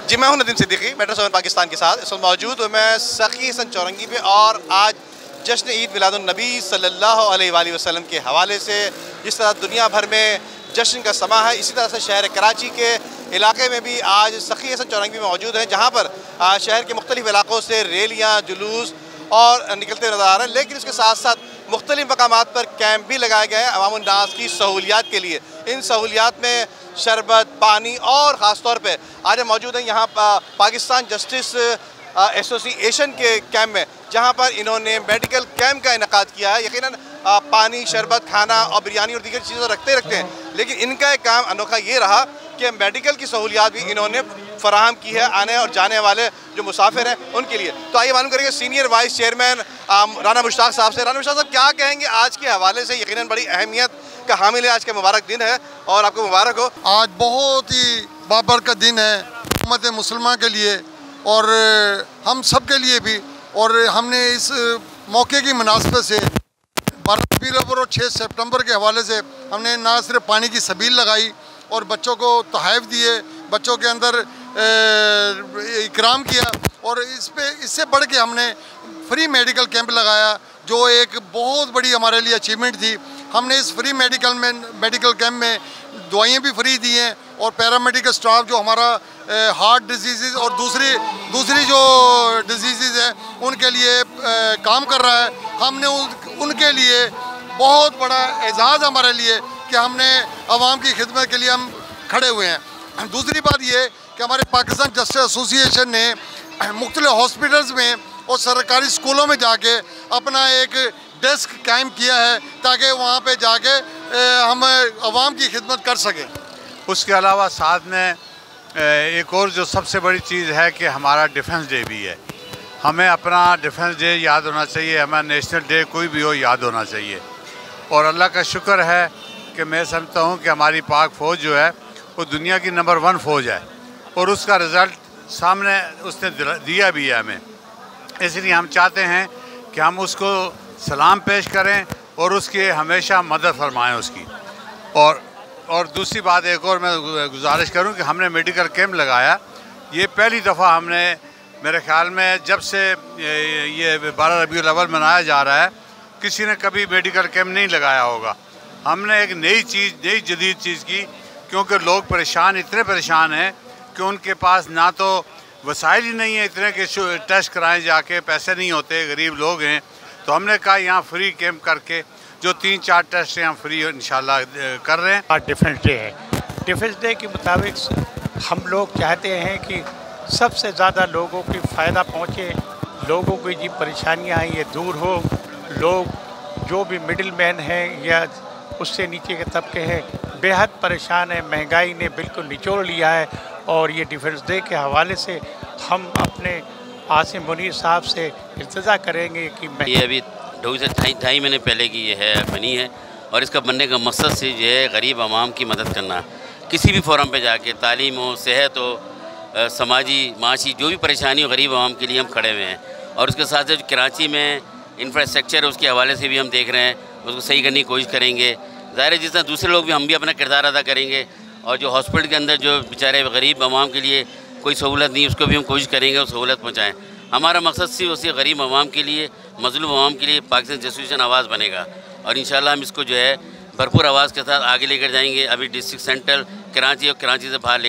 जी मैं हूं नदीम सिद्दीकी मेट्रो 7 पाकिस्तान के साथ। इस वक्त मौजूद हूँ मैं सखी हसन चौरंगी पे और आज जश्न ईद मिलादुन नबी सल्लल्लाहु अलैहि वसल्लम के हवाले से जिस तरह दुनिया भर में जश्न का समा है, इसी तरह से शहर कराची के इलाके में भी आज सखी हसन चौरंगी में मौजूद हैं, जहाँ पर शहर के मुख्तलिफ इलाकों से रैलियाँ जुलूस और निकलते नजर आ रहे हैं। लेकिन इसके साथ साथ मुख्तलिफ मकामात पर कैंप भी लगाए गए हैं अवामुन नास की सहूलियात के लिए। इन सहूलियात में शरबत, पानी और ख़ास तौर पे आज हम मौजूद हैं यहाँ पाकिस्तान जस्टिस एसोसिएशन के कैंप में, जहाँ पर इन्होंने मेडिकल कैंप का इनेकाद किया है। यकीनन पानी, शरबत, खाना और बिरयानी और दीगर चीज़ें रखते हैं, लेकिन इनका एक काम अनोखा ये रहा कि मेडिकल की सहूलियात भी इन्होंने फराहम की है आने और जाने वाले जो मुसाफिर हैं उनके लिए। तो आइए मालूम करेंगे senior vice chairman Rana Mushtaq साहब से। राना मुश्ताक साहब क्या कहेंगे आज के हवाले से? यकीनन बड़ी अहमियत का हामिल है, आज का मुबारक दिन है और आपको मुबारक हो। आज बहुत ही बाबरकत दिन है उम्मत मुसलमान के लिए और हम सब के लिए भी। और हमने इस मौके की मुनासबत से 12 रबीउल अव्वल और 6 सितंबर के हवाले से हमने ना सिर्फ पानी की सबील लगाई और बच्चों को तोहफ़े दिए, बच्चों के अंदर इकराम किया और इससे बढ़ के हमने फ्री मेडिकल कैंप लगाया, जो एक बहुत बड़ी हमारे लिए अचीवमेंट थी। हमने इस फ्री मेडिकल कैंप में दवाइयाँ भी फ्री दी हैं और पैरामेडिकल स्टाफ जो हमारा हार्ट डिजीज़ और दूसरी जो डिजीज़ हैं उनके लिए काम कर रहा है। हमने उनके लिए बहुत बड़ा एजाज़ हमारे लिए कि हमने आवाम की खिदमत के लिए हम खड़े हुए हैं। दूसरी बात ये कि हमारे पाकिस्तान जस्टिस एसोसिएशन ने मुख्तलिफ हॉस्पिटल्स में और सरकारी स्कूलों में जाके अपना एक डेस्क कायम किया है ताकि वहाँ पे जाके हम आवाम की खिदमत कर सकें। उसके अलावा साथ में एक और जो सबसे बड़ी चीज़ है कि हमारा डिफेंस डे भी है। हमें अपना डिफेंस डे याद होना चाहिए, हमें नेशनल डे कोई भी हो याद होना चाहिए। और अल्लाह का शुक्र है कि मैं समझता हूँ कि हमारी पाक फ़ौज जो है वो दुनिया की नंबर 1 फ़ौज है और उसका रिज़ल्ट सामने उसने दिया भी है हमें। इसलिए हम चाहते हैं कि हम उसको सलाम पेश करें और उसकी हमेशा मदद फरमाएं उसकी। और दूसरी बात एक और मैं गुजारिश करूं कि हमने मेडिकल कैंप लगाया, ये पहली दफ़ा हमने मेरे ख़्याल में जब से ये 12 रबीउल अव्वल मनाया जा रहा है किसी ने कभी मेडिकल कैंप नहीं लगाया होगा। हमने एक नई जदीद चीज़ की, क्योंकि लोग इतने परेशान हैं कि उनके पास ना तो वसाइल ही नहीं है इतने कि टेस्ट कराएं जाके, पैसे नहीं होते, गरीब लोग हैं। तो हमने कहा यहाँ फ्री कैंप करके जो 3-4 टेस्ट हैं हम फ्री इंशाल्लाह कर रहे हैं। आज डिफेंस डे है। डिफेंस डे के मुताबिक हम लोग चाहते हैं कि सबसे ज़्यादा लोगों की फ़ायदा पहुँचे, लोगों की जी परेशानियाँ हैं ये दूर हो। लोग जो भी मिडिल मैन हैं या उससे नीचे के तबके हैं बेहद परेशान है, महंगाई ने बिल्कुल निचोड़ लिया है। और ये डिफेंस डे के हवाले से हम अपने आसिम मुनीर साहब से इल्तिजा करेंगे कि ये अभी 2 से ढाई महीने पहले की ये है बनी है और इसका बनने का मकसद से जो है गरीब आवाम की मदद करना। किसी भी फोरम पे जाके तालीम हो, सेहत हो, समाजी माशी जो भी परेशानी हो गरीब आवाम के लिए हम खड़े हुए हैं। और उसके साथ साथ कराची में इंफ्रास्ट्रक्चर है उसके हवाले से भी हम देख रहे हैं, उसको सही करने की कोशिश करेंगे। ज़ाहिर है जिस तरह दूसरे लोग भी हम भी अपना किरदार अदा करेंगे और जो हॉस्पिटल के अंदर जो बेचारे गरीब आवाम के लिए कोई सहूलत नहीं उसको भी हम कोशिश करेंगे और सहूलत पहुँचाएँ। हमारा मकसद सिर्फ उसी गरीब आवाम के लिए, मज़लूम आवाम के लिए पाकिस्तान जस्टिस एसोसिएशन आवाज़ बनेगा और इंशाल्लाह हम इसको जो है भरपूर आवाज़ के साथ आगे लेकर जाएंगे। अभी डिस्ट्रिक्ट सेंट्रल कराची और कराची से बाहर लेकर